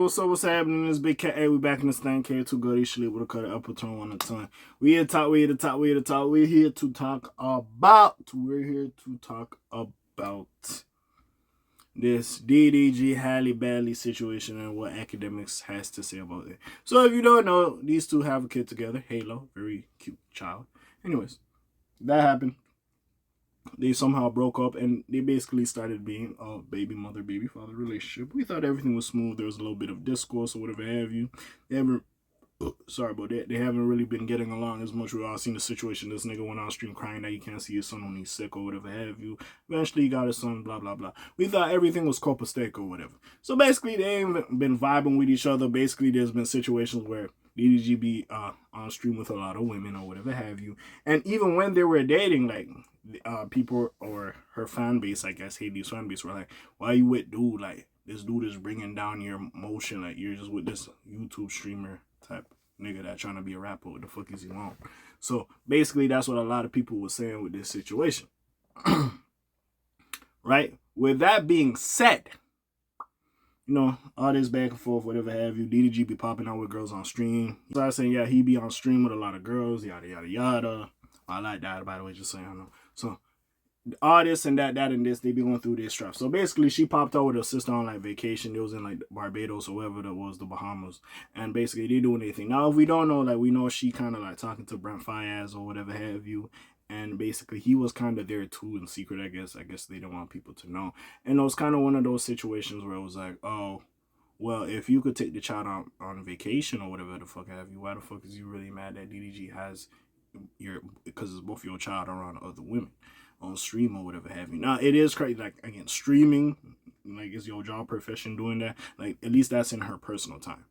What's happening? This big cat. Hey, we back in this thing. Can't too good. Each with a cut it up a turn one a ton. We here to talk. We here to talk. We here to talk. We're here to talk about. We're here to talk about this DDG Halle Bailey situation and what Akademiks has to say about it. So if you don't know, these two have a kid together. Halo, very cute child. Anyways, that happened. They somehow broke up and they basically started being a baby mother, baby father relationship. We thought everything was smooth. There was a little bit of discourse or whatever have you. They haven't, sorry about that. They haven't really been getting along as much. We've all seen the situation. This nigga went on stream crying that he can't see his son when he's sick or whatever have you. Eventually he got his son, blah, blah, blah. We thought everything was copacetic or whatever. So basically they ain't been vibing with each other. Basically there's been situations where DDG be on stream with a lot of women or whatever have you. And even when they were dating, like, people or her fan base, I guess, Haley's fan base, were like, why you with dude? Like, this dude is bringing down your emotion. Like, you're just with this YouTube streamer type nigga that trying to be a rapper. What the fuck is he want? So, basically, that's what a lot of people were saying with this situation. Right? With that being said, you know, all this back and forth, whatever have you, DDG be popping out with girls on stream. He started saying, yeah, he be on stream with a lot of girls, yada, yada, yada. I like that, by the way, just saying, I know. So, all this and that and this, they be going through this stuff. So, basically, she popped out with her sister on, like, vacation. It was in, like, Barbados or wherever that was, the Bahamas. And basically, they doing anything. Now, if we don't know, like, we know she kind of, like, talking to Brent Fayez or whatever have you. And basically, he was kind of there, too, in secret, I guess. I guess they don't want people to know. And it was kind of one of those situations where it was like, oh, well, if you could take the child on vacation or whatever the fuck have you, why the fuck is you really mad that DDG has because it's both your child around other women on stream or whatever have you. Now it is crazy, like, again, streaming, like, is your job profession doing that? Like, at least that's in her personal time.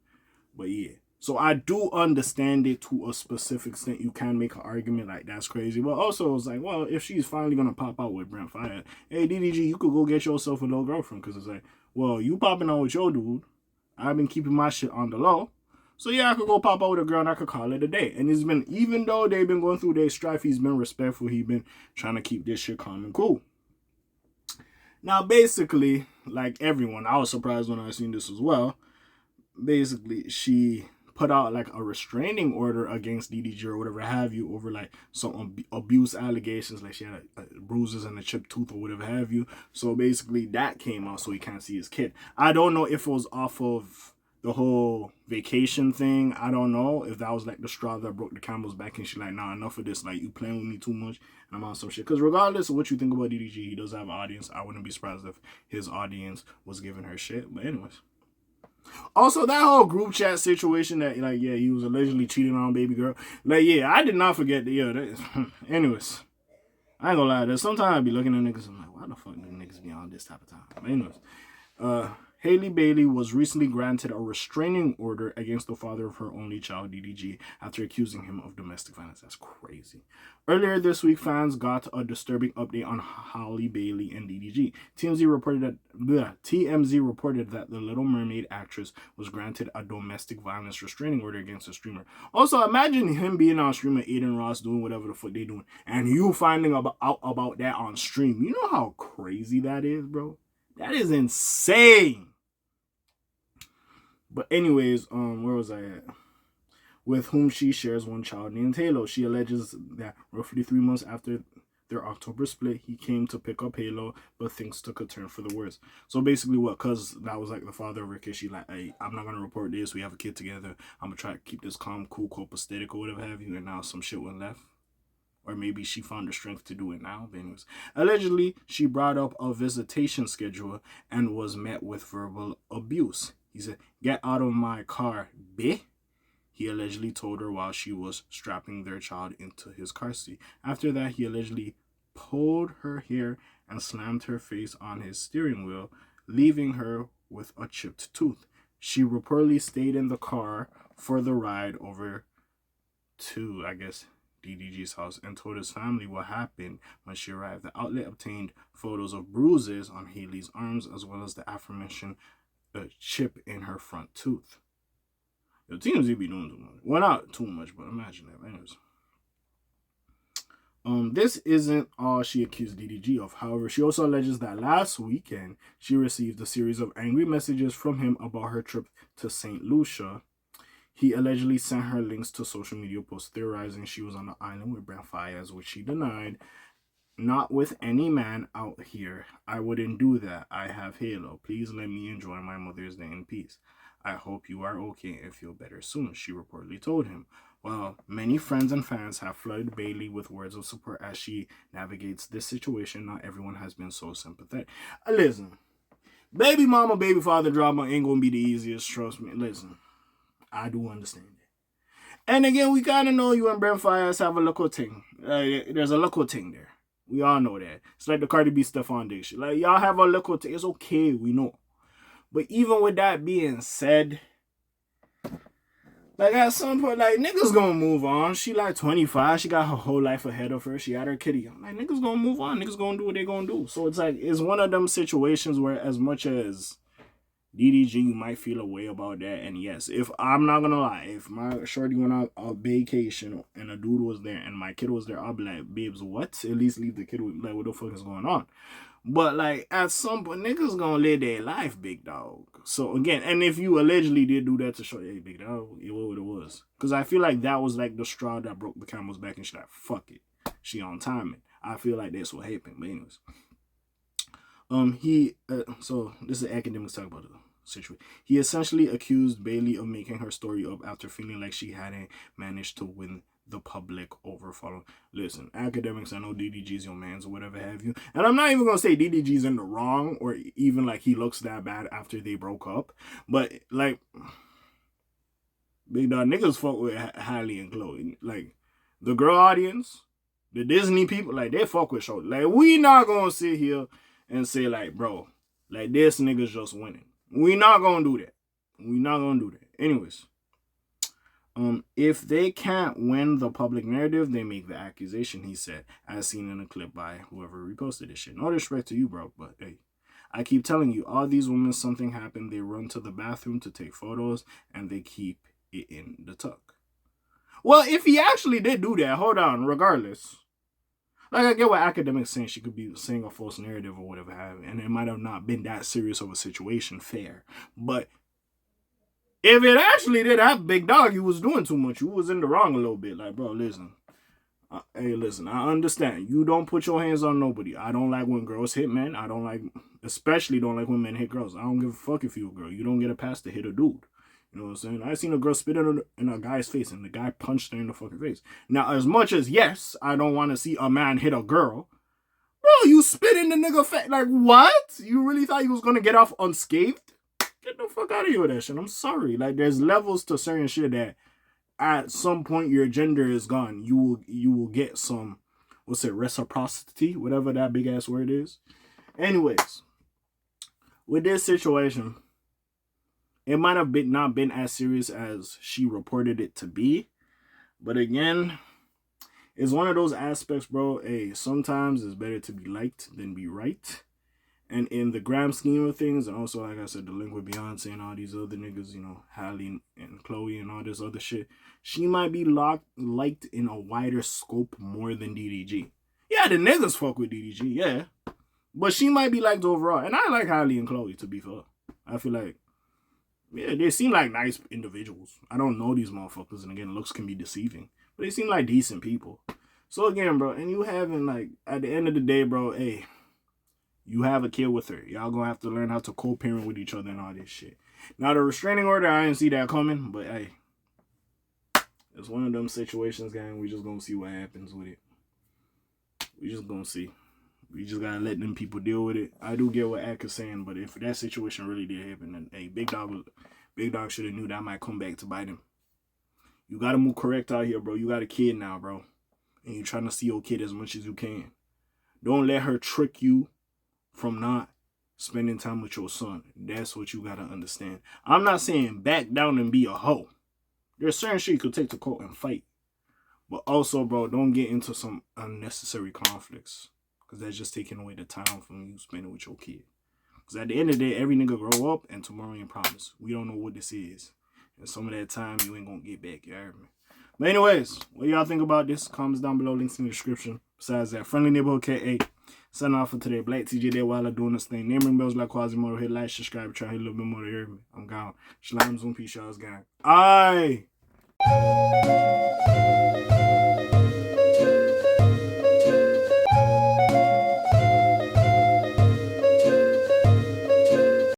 But yeah, so I do understand it to a specific extent. You can make an argument like that's crazy, but also it's like, well, if she's finally gonna pop out with Brent Fayez, hey DDG, you could go get yourself a little girlfriend, because it's like, well, you popping out with your dude, I've been keeping my shit on the low. So yeah, I could go pop out with a girl and I could call it a day. And it's been, even though they've been going through their strife, he's been respectful. He's been trying to keep this shit calm and cool. Now, basically, like everyone, I was surprised when I seen this as well. Basically, she put out like a restraining order against DDG or whatever have you over like some abuse allegations, like she had bruises and a chipped tooth or whatever have you. So basically that came out, so he can't see his kid. I don't know if it was off of the whole vacation thing. I don't know if that was like the straw that broke the camel's back and she's like, nah, enough of this. Like, you playing with me too much and I'm on some shit. Because regardless of what you think about DDG, he does have an audience. I wouldn't be surprised if his audience was giving her shit. But anyways. Also, that whole group chat situation that, like, yeah, he was allegedly cheating on baby girl. Like, yeah, I did not forget that. Yeah, anyways. I ain't gonna lie. There's sometimes I be looking at niggas and I'm like, why the fuck do niggas be on this type of time? But anyways. Halle Bailey was recently granted a restraining order against the father of her only child, DDG, after accusing him of domestic violence. That's crazy. Earlier this week, fans got a disturbing update on Halle Bailey and DDG. TMZ reported that the Little Mermaid actress was granted a domestic violence restraining order against the streamer. Also, imagine him being on stream with Aiden Ross doing whatever the fuck they doing, and you finding out about that on stream. You know how crazy that is, bro? That is insane. But anyways, where was I at? With whom she shares one child named Halo. She alleges that roughly 3 months after their October split, he came to pick up Halo, but things took a turn for the worse. So basically what? Because that was like the father of her kid. She like, hey, I'm not going to report this. We have a kid together. I'm going to try to keep this calm, cool, copacetic or whatever have you. And now some shit went left. Or maybe she found the strength to do it now. But anyways, allegedly, she brought up a visitation schedule and was met with verbal abuse. He said, get out of my car, bitch. He allegedly told her while she was strapping their child into his car seat. After that, he allegedly pulled her hair and slammed her face on his steering wheel, leaving her with a chipped tooth. She reportedly stayed in the car for the ride over to, I guess, DDG's house and told his family what happened when she arrived. The outlet obtained photos of bruises on Haley's arms as well as the aforementioned chip in her front tooth. The TMZ be doing too much. Well, not too much, but imagine that. Anyways. This isn't all she accused DDG of. However, she also alleges that last weekend she received a series of angry messages from him about her trip to St. Lucia. He allegedly sent her links to social media posts theorizing she was on the island with Brent Faiyaz, which she denied. Not with any man out here. I wouldn't do that. I have Halo. Please let me enjoy my Mother's Day in peace. I hope you are okay and feel better soon, she reportedly told him. Well, many friends and fans have flooded Bailey with words of support as she navigates this situation. Not everyone has been so sympathetic. Listen, baby mama, baby father drama ain't gonna be the easiest, trust me. Listen, I do understand it. And again, we kind of know you and Brent Faiyaz have a local thing. There's a local thing there. We all know that. It's like the Cardi B Stephon Diggs shit. Like, y'all have a local thing. It's okay, we know. But even with that being said, like, at some point, like, niggas gonna move on. She like 25. She got her whole life ahead of her. She had her kitty. I'm like, niggas gonna move on. Niggas gonna do what they gonna do. So it's like, it's one of them situations where as much as DDG, you might feel a way about that. And yes, if I'm not gonna lie, if my shorty went on a vacation and a dude was there and my kid was there, I'll be like, babes, what? At least leave the kid with, like, what the fuck is going on? But like, at some point, niggas gonna live their life, big dog. So again, and if you allegedly did do that to show, hey, big dog, it was what it was. Because I feel like that was like the straw that broke the camel's back, and she's like, fuck it, she on timing. I feel like that's what happened. But anyways, so this is Akademiks talk about the situation. He essentially accused Bailey of making her story up after feeling like she hadn't managed to win the public over following. Listen, Akademiks, I know DDG's your mans or whatever have you. And I'm not even going to say DDG's in the wrong or even like he looks that bad after they broke up. But like, big dog, niggas fuck with Halle and Chloe. Like, the girl audience, the Disney people, like, they fuck with shows. Like, we not going to sit here and say like, bro, like, this nigga's just winning. We not going to do that. We not going to do that. Anyways. If they can't win the public narrative, they make the accusation, he said, as seen in a clip by whoever reposted this shit. No disrespect to you, bro, but hey, I keep telling you, all these women, something happened, they run to the bathroom to take photos, and they keep it in the tuck. Well, if he actually did do that, hold on, regardless. Like, I get what Akademiks saying, she could be saying a false narrative or whatever have, and it might have not been that serious of a situation, fair. But if it actually did happen, big dog, you was doing too much. You was in the wrong a little bit. Like, bro, listen. Hey, listen, I understand. You don't put your hands on nobody. I don't like when girls hit men. I don't like, especially don't like when men hit girls. I don't give a fuck if you're a girl. You don't get a pass to hit a dude. You know what I'm saying? I seen a girl spit in a guy's face and the guy punched her in the fucking face. Now, as much as, yes, I don't want to see a man hit a girl, bro, you spit in the nigga face. Like, what? You really thought you was going to get off unscathed? Get the fuck out of here with that shit. I'm sorry. Like, there's levels to certain shit that at some point your gender is gone. You will get some, what's it, reciprocity, whatever that big ass word is. Anyways, with this situation, it might have not been as serious as she reported it to be. But again, it's one of those aspects, bro. Hey, sometimes it's better to be liked than be right. And in the grand scheme of things, and also, like I said, the link with Beyonce and all these other niggas, you know, Halle and Chloe and all this other shit, she might be liked in a wider scope more than DDG. Yeah, the niggas fuck with DDG, yeah. But she might be liked overall. And I like Halle and Chloe, to be fair. I feel like, yeah, they seem like nice individuals. I don't know these motherfuckers, and again, looks can be deceiving. But they seem like decent people. So again, bro, and you having, like, at the end of the day, bro, hey, you have a kid with her. Y'all gonna have to learn how to co-parent with each other and all this shit. Now, the restraining order, I didn't see that coming, but hey, it's one of them situations, gang. We just gonna see what happens with it. We just gonna see. We just gotta let them people deal with it. I do get what Ak is saying, but if that situation really did happen, then hey, Big Dog should have knew that might come back to bite him. You gotta move correct out here, bro. You got a kid now, bro, and you're trying to see your kid as much as you can. Don't let her trick you from not spending time with your son. That's what you gotta understand. I'm not saying back down and be a hoe. There's certain shit you could take to court and fight. But also, bro, don't get into some unnecessary conflicts. Because that's just taking away the time from you spending with your kid. Because at the end of the day, every nigga grow up and tomorrow ain't promised. We don't know what this is. And some of that time you ain't gonna get back, you heard me? But anyways, what y'all think about this? Comments down below, links in the description. Besides that, friendly neighborhood K.A. Signing off for today. Black TJ there while I'm doing this thing. Name ring bells like Quasimodo. Hit like, subscribe, try to hit a little bit more to hear me. I'm gone. Shalom, zoom, peace, y'all's gang. Aye.